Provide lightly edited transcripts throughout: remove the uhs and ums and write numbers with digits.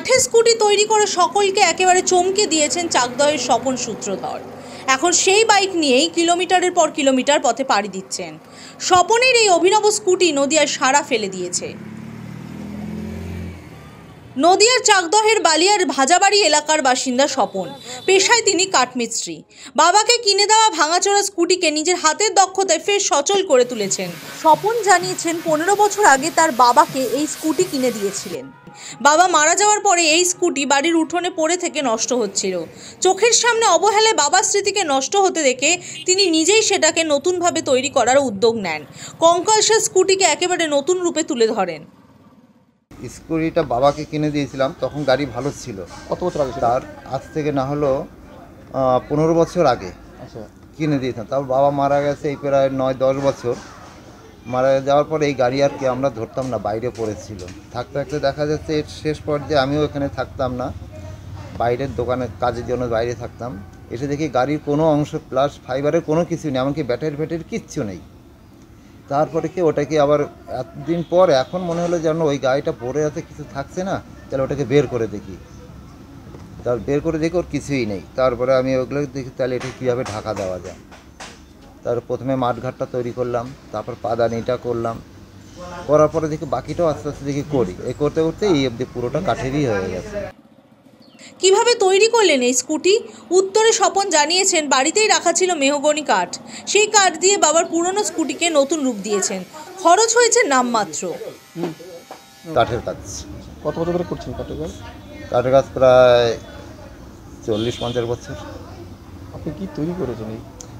কাঠের স্কুটি তৈরি করে সকলকে একেবারে চমকে দিয়েছেন চাকদহের স্বপন সূত্রধর। এখন সেই বাইক নিয়েই কিলোমিটারের পর কিলোমিটার পথে পাড়ি দিচ্ছেন। স্বপনের এই অভিনব স্কুটি নদিয়ায় সাড়া ফেলে দিয়েছে। নদিয়ার চাকদহের বালিয়ার ভাজাবাড়ি এলাকার বাসিন্দা স্বপন। পেশায় তিনি কাঠমিস্ত্রি। বাবাকে কিনে দেওয়া ভাঙাচোরা স্কুটিকে নিজের হাতের দক্ষতায় ফের সচল করে তুলেছেন। স্বপন জানিয়েছেন 15 বছর আগে তার বাবাকে এই স্কুটি কিনে দিয়েছিলেন। বাবা মারা যাওয়ার পরে এই স্কুটি বাড়ির উঠোনে পড়ে থেকে নষ্ট হচ্ছিল। চোখের সামনে অবহেলায় বাবার স্মৃতিকে নষ্ট হতে দেখে তিনি নিজেই সেটাকে নতুনভাবে তৈরি করার উদ্যোগ নেন। কঙ্কালসার স্কুটিকে একেবারে নতুন রূপে তুলে ধরেন। স্কুটিটা বাবাকে কিনে দিয়েছিলাম, তখন গাড়ি ভালো ছিল। কত বছর আগে? তার আজ থেকে না হলো 15 বছর আগে আচ্ছা কিনে দিয়েছিলাম। তারপর বাবা মারা গেছে এই প্রায় 9-10 বছর। মারা যাওয়ার পরে এই গাড়ি আর কি আমরা ধরতাম না, বাইরে পড়েছিল। থাকতে থাকতে দেখা যাচ্ছে এর শেষ পর্যায়ে আমিও এখানে থাকতাম না, বাইরের দোকানে কাজের জন্য বাইরে থাকতাম। এসে দেখি গাড়ির কোনো অংশ প্লাস ফাইবারের কোনো কিছু নেই, এমনকি ব্যাটারি কিচ্ছু নেই। তারপরে কি ওটাকে আবার এতদিন পর এখন মনে হলো যেন ওই গাড়িটা পড়ে আছে, কিছু থাকছে না, তাহলে ওটাকে বের করে দেখি। তার বের করে দেখি ওর কিছুই নেই। তারপরে আমি ওগুলো দেখি তাহলে এটা কীভাবে ঢাকা দেওয়া যায়। তার প্রথমে মাঠঘাটটা তৈরি করলাম, তারপর পাদানিটা করলাম, করার পরে দেখি বাকিটাও আস্তে আস্তে দেখি করি। এই করতে করতে এই অবধি পুরোটা কাঠেরই হয়ে গেছে। কিভাবে তৈরি করলেন এই স্কুটি? উত্তরে স্বপন জানিয়েছেন বাড়িতেই রাখা ছিল মেহগনি কাঠ। সেই কাঠ দিয়ে বাবার পুরনো স্কুটিকে নতুন রূপ দিয়েছেন। খরচ হয়েছে নামমাত্র। কাঠের কাজ। কত বছর ধরে করছেন কাঠের কাজ? কাঠের কাজ প্রায় 40-50 বছর। আপনি কি তৈরি করেছেন?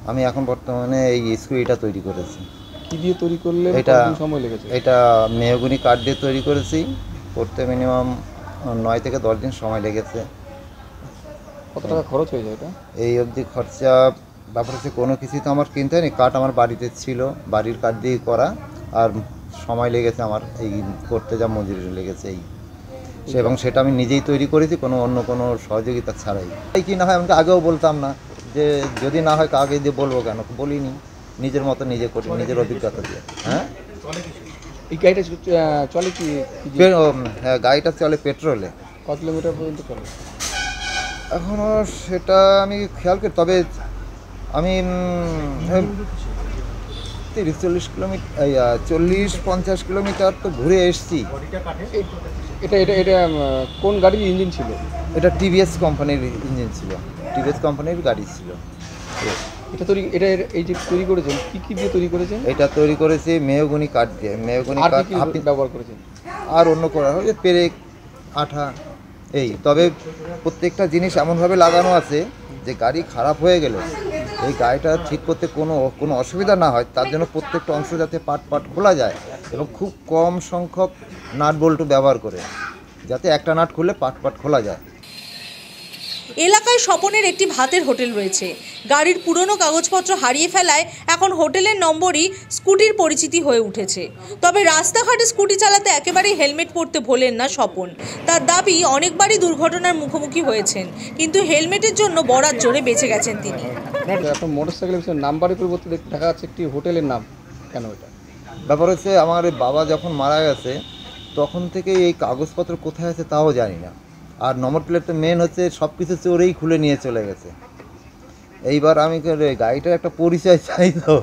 আমি এখন বর্তমানে এই স্কুটিটা তৈরি করেছি। কি দিয়ে তৈরি করলে? এটা সময় লেগেছে? এটা মেহগনি কাঠ দিয়ে তৈরি করেছি। করতে মিনিমাম 9 থেকে 10 দিন সময় লেগেছে। কত টাকা খরচ হয়ে যায় এটা? এই অবধি খরচা ব্যাপার হচ্ছে কোনো কিছুই তো আমার কিনতে হয়নি, কাঠ আমার বাড়িতে ছিল, বাড়ির কাঠ দিয়ে করা। আর সময় লেগেছে আমার এই করতে, যা মজুরি লেগেছে এই এবং সেটা আমি নিজেই তৈরি করেছি, অন্য কোনো সহযোগিতা ছাড়াই। এই কি না হয় আমাকে আগেও বলতাম না, যে যদি না হয় আগে দিয়ে বলবো কেন, বলিনি। নিজের মতো নিজে করি, নিজের অভিজ্ঞতা দিয়ে। হ্যাঁ, এই গাড়িটা চলে কি? হ্যাঁ, গাড়িটা চলে পেট্রোলে। কত কিলোমিটার পর্যন্ত চলে? এখনও সেটা আমি খেয়াল করি, তবে আমি 30-40 কিলোমিটার, 40-50 কিলোমিটার তো ঘুরে এসেছি। এটা এটা এটা কোন গাড়ির ইঞ্জিন ছিল? এটা টিভিএস কোম্পানির ইঞ্জিন ছিল, টিভিএস কোম্পানির গাড়ি ছিল। এটা এই যে তৈরি করেছেন, কি দিয়ে তৈরি করেছেন? এটা তৈরি করেছি মেহগনি কাঠ দিয়ে। মেহগনি কাঠ আপনি ব্যবহার করেছেন? আর অন্য করা হয় পেরেক, আঠা, এই। তবে প্রত্যেকটা জিনিস এমনভাবে লাগানো আছে যে গাড়ি খারাপ হয়ে গেলে এই গাড়িটা ঠিক করতে কোনো অসুবিধা না হয়, তার জন্য প্রত্যেকটা অংশ যাতে পাট খোলা যায় এবং খুব কম সংখ্যক নাট বল্টু ব্যবহার করে, যাতে একটা নাট খুললে পাট খোলা যায়। এলাকায় স্বপনের একটি ভাতের হোটেল রয়েছে। গাড়ির পুরনো কাগজপত্র হারিয়ে ফেলায় এখন হোটেলের নম্বরই স্কুটির পরিচিতি হয়ে উঠেছে। তবে রাস্তাঘাটে স্কুটি চালাতে একেবারেই হেলমেট পরতে ভোলেন না স্বপন। তার দাবি অনেকবারই দুর্ঘটনার মুখোমুখি হয়েছেন, কিন্তু হেলমেটের জন্য বরাত জোরে বেঁচে গেছেন তিনি। এখন মোটরসাইকেলের নাম্বারের পরিবর্তে দেখা যাচ্ছে একটি হোটেলের নাম, কেন এটা? ব্যাপার হচ্ছে আমার বাবা যখন মারা গেছে তখন থেকে এই কাগজপত্র কোথায় আছে তাও জানি না। আর নম্বর প্লেট তো মেন হচ্ছে, সব কিছু চোরেই খুলে নিয়ে চলে গেছে। এইবার আমি গাড়িটার একটা পরিচয় চাই, তো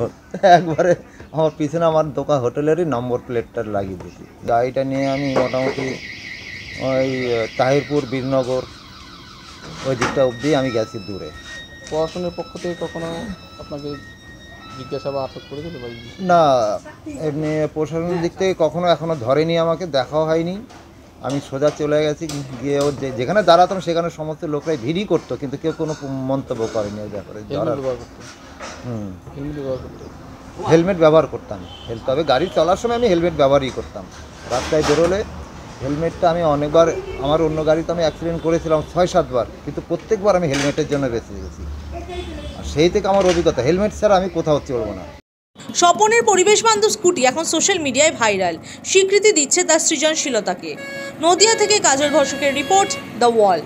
একবারে আমার পিছনে আমার দোকান হোটেলেরই নম্বর প্লেটটা লাগিয়ে দিয়েছি। গাড়িটা নিয়ে আমি মোটামুটি ওই তাহিরপুর, বীরনগর ওই দিকটা অবধি আমি গেছি দূরে। প্রশাসনের পক্ষ থেকে কখনো আপনাকে জিজ্ঞাসা বা আটক করেছিল? না, এমনি প্রশাসনের দিক থেকে কখনো এখনও ধরেনি, আমাকে দেখাও হয়নি। আমি সোজা চলে গেছি, গিয়ে ওর যেখানে দাঁড়াতাম সেখানে সমস্ত লোকরাই ভিড়ই করতো, কিন্তু কেউ কোনো মন্তব্য করেনি ওই ব্যাপারে। হেলমেট ব্যবহার করতাম, তবে গাড়ি চলার সময় আমি হেলমেট ব্যবহারই করতাম। রাস্তায় বেরোলে হেলমেটটা আমি অনেকবার, আমার অন্য গাড়িতে আমি অ্যাক্সিডেন্ট করেছিলাম 6-7 বার, কিন্তু প্রত্যেকবার আমি হেলমেটের জন্য বেঁচে গেছি। আর সেই থেকে আমার অভিজ্ঞতা, হেলমেট ছাড়া আমি কোথাও চলবো না। স্বপনের পরিবেশ বান্ধব স্কুটি এখন সোশ্যাল মিডিয়ায় ভাইরাল, স্বীকৃতি দিচ্ছে তার সৃজনশীলতাকে। নদিয়া থেকে কাজল ভরসকের রিপোর্ট, দ্য ওয়াল।